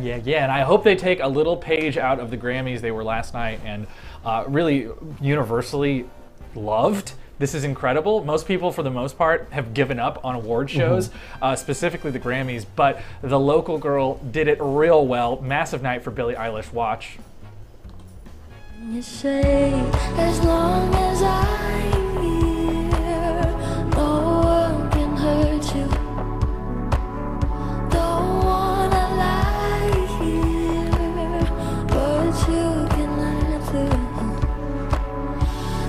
Yeah, and I hope they take a little page out of the Grammys. They were last night and really universally loved. This is incredible. Most people, for the most part, have given up on award shows, specifically the Grammys, but the local girl did it real well. Massive night for Billie Eilish. Watch. You say, as long as I'm here, no one can hurt you. Don't wanna lie here, but you can learn to.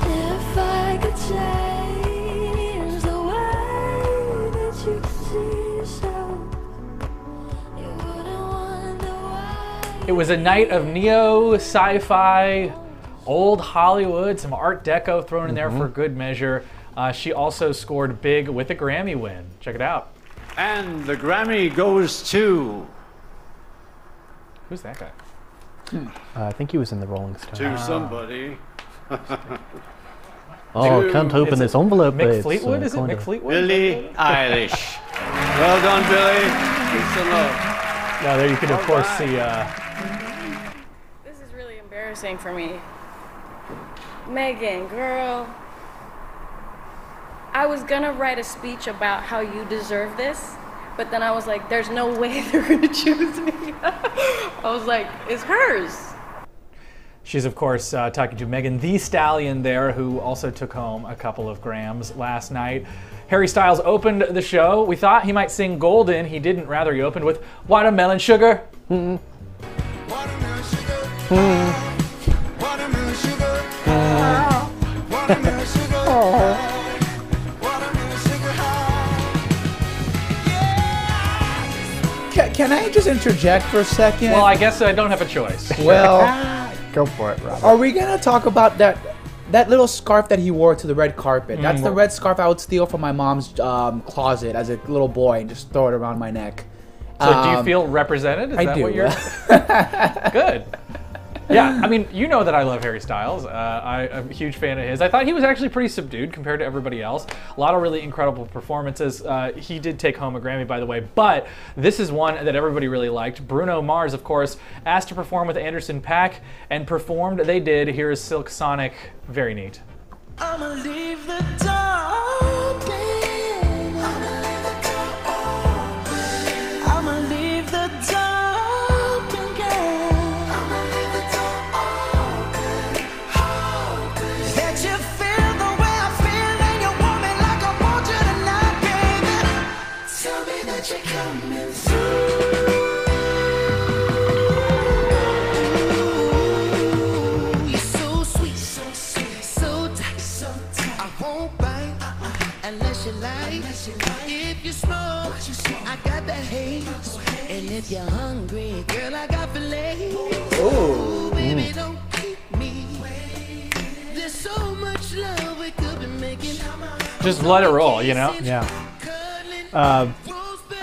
If I could change the way that you see yourself, you wouldn't wonder why. It was a night of neo, sci-fi, old Hollywood, some Art Deco thrown in there for good measure. She also scored big with a Grammy win. Check it out. And the Grammy goes to... Who's that guy? I think he was in the Rolling Stones. To somebody. Oh, can't open this envelope. Mick Fleetwood? Is it Mick Fleetwood? Billie Eilish. Well done, Billie. Peace and love. Now there you can, of course, see... This is really embarrassing for me. Megan, girl, I was gonna write a speech about how you deserve this, but then I was like, there's no way they're gonna choose me. I was like, it's hers. She's, of course, talking to Megan Thee Stallion there, who also took home a couple of Grams last night. Harry Styles opened the show. We thought he might sing Golden. He didn't. Rather, he opened with Watermelon Sugar. Watermelon sugar. Watermelon sugar. Watermelon sugar. Watermelon sugar. Can I just interject for a second? Well, I guess I don't have a choice. Well, go for it, Robert. Are we gonna talk about that little scarf that he wore to the red carpet? That's the red scarf I would steal from my mom's closet as a little boy and just throw it around my neck. So do you feel represented? Is I that do. what you're... Good. Yeah, I mean, you know that I love Harry Styles. I'm a huge fan of his. I thought he was actually pretty subdued compared to everybody else. A lot of really incredible performances. He did take home a Grammy, by the way, but this is one that everybody really liked. Bruno Mars, of course, asked to perform with Anderson .Paak and performed. They did. Here is Silk Sonic. Very neat. I'ma leave the door open. I'ma leave the door open, girl. I'ma leave the door open. That you feel the way I feel and you want me like I want you tonight, baby. Tell me that you're coming through. You're so sweet, so sweet, so tight, so tight. I won't bite unless you like. If you smoke, I got the haze. And if you're hungry, girl, I got fillets. Oh, baby, don't keep me waiting. There's so much love we could be making. Just let it roll, you know? Yeah. I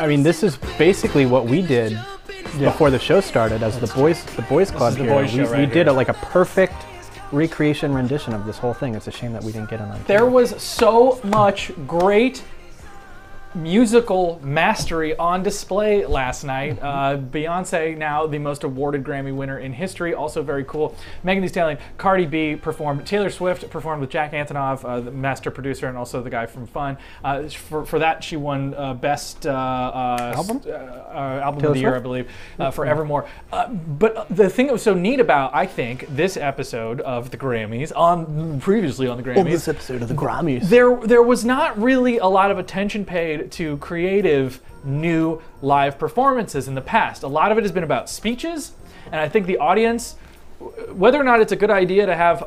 mean, this is basically what we did before the show started as the boys club the here. boys show right we did here. like a perfect recreation rendition of this whole thing. It's a shame that we didn't get it on There camera. was so much great musical mastery on display last night. Beyonce, now the most awarded Grammy winner in history, also very cool. Megan Thee Stallion, Cardi B performed. Taylor Swift performed with Jack Antonoff, the master producer and also the guy from Fun. For that, she won Best Album of the Year, I believe, for Evermore. But the thing that was so neat about, I think, this episode of the Grammys, previously on the Grammys, this episode of the Grammys. there was not really a lot of attention paid to creative new live performances in the past. A lot of it has been about speeches, and I think the audience, whether or not it's a good idea to have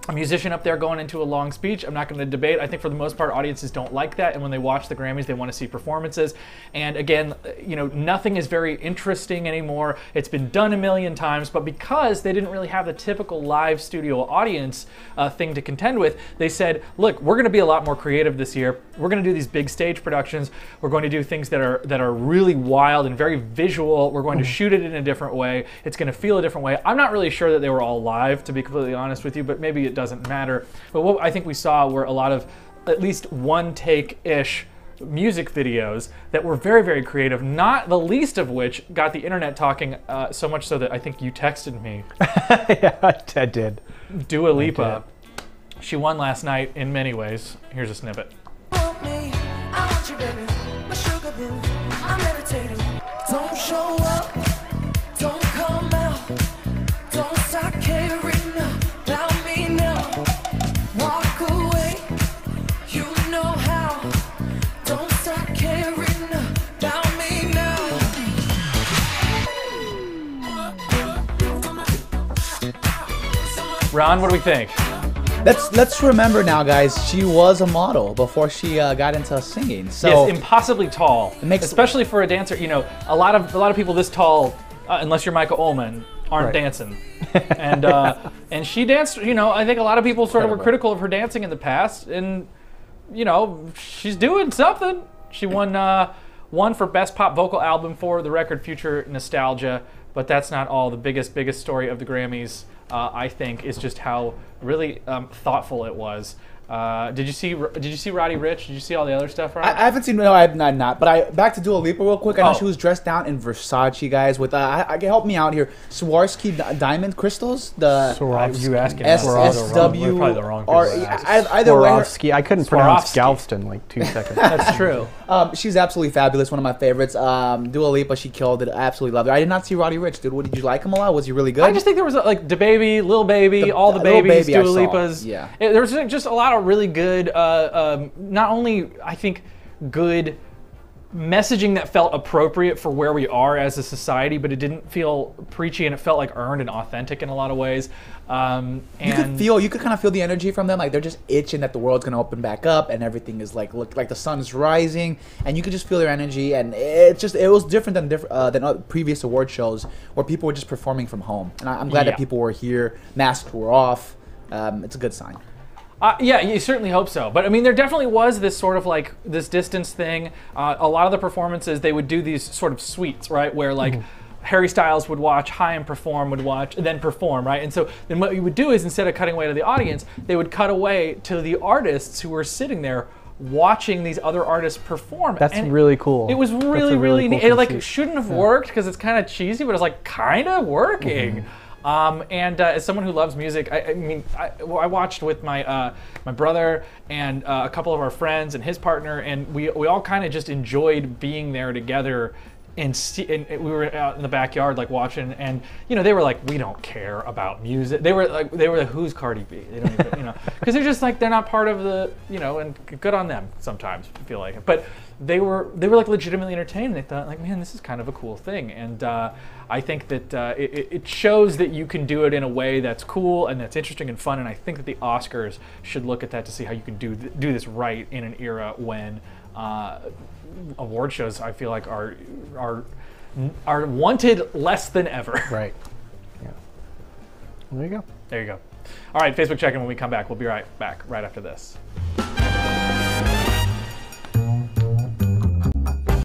a musician up there going into a long speech, I'm not going to debate. I think for the most part, audiences don't like that, and when they watch the Grammys, they want to see performances. And again, you know, nothing is very interesting anymore. It's been done a million times, but because they didn't really have the typical live studio audience thing to contend with, they said, look, we're going to be a lot more creative this year. We're going to do these big stage productions. We're going to do things that are really wild and very visual. We're going to shoot it in a different way. It's going to feel a different way. I'm not really sure that they were all live, to be completely honest with you, but maybe it doesn't matter. But what I think we saw were a lot of at least one take-ish music videos that were very, very creative, not the least of which got the internet talking so much so that I think you texted me. Yeah, I did. Dua Lipa. She won last night in many ways. Here's a snippet. Want me, I want you, baby. My sugar boo, I'm meditating. Don't show up, don't come out. Don't start caring about me now. Walk away, you know how. Don't start caring about me now. Ron, what do we think? Let's remember now, guys. She was a model before she got into singing. So Yes, impossibly tall. makes- Especially for a dancer. You know, a lot of people this tall, unless you're Michael Ullman, aren't Right. dancing. And she danced. You know, I think a lot of people sort of were Incredible. critical of her dancing in the past, and you know, she's doing something. She won for Best Pop Vocal Album for the record Future Nostalgia. But that's not all. The biggest story of the Grammys, I think, is just how really thoughtful it was. Did you see Roddy Ricch? Did you see all the other stuff, Ron? I haven't seen. No, I've not. But back to Dua Lipa real quick. I know Oh. she was dressed down in Versace, guys. With I can help me out here. Swarovski diamond crystals. The Swarovski. You asking SSW. We're probably the wrong or people to ask. either way. Swarovski. I couldn't pronounce Swarovski. Galveston like 2 seconds. That's true. She's absolutely fabulous. One of my favorites. Dua Lipa, she killed it. I absolutely loved her. I did not see Roddy Ricch, dude. What, did you like him a lot? Was he really good? I just think there was like DaBaby, Lil Baby, all the Lil babies, Baby I Dua saw, Lipa's. yeah. There was just a lot of really good, not only I think good messaging that felt appropriate for where we are as a society, but it didn't feel preachy and it felt like earned and authentic in a lot of ways. You could kind of feel the energy from them. Like they're just itching that the world's gonna open back up and everything is like the sun's rising, and you could just feel their energy. And it was different than other previous award shows where people were just performing from home. And I'm glad Yeah. that people were here, masks were off. It's a good sign. Yeah, you certainly hope so. But I mean, there definitely was this sort of like this distance thing. A lot of the performances, they would do these sort of suites, right? Where like Harry Styles would watch, Haim would watch, and then perform, right? And so then what you would do is instead of cutting away to the audience, they would cut away to the artists who were sitting there watching these other artists perform. That's And really cool. It was That's a really, really cool neat. It like conceit. shouldn't have worked because it's kind of cheesy, but it's like kind of working. And as someone who loves music, I watched with my my brother and a couple of our friends and his partner, and we all kind of just enjoyed being there together. And we were out in the backyard like watching, and you know they were like, we don't care about music. They were like who's Cardi B? They don't even, you know, because they're just like they're not part of the, you know, and good on them sometimes. I feel like it, but they were like legitimately entertained. They thought like, man, this is kind of a cool thing, and I think that it shows that you can do it in a way that's cool and that's interesting and fun. And I think that the Oscars should look at that to see how you can do this right in an era when award shows, I feel like, are wanted less than ever. Right. Yeah. There you go. There you go. All right, Facebook check-in when we come back. We'll be right back right after this.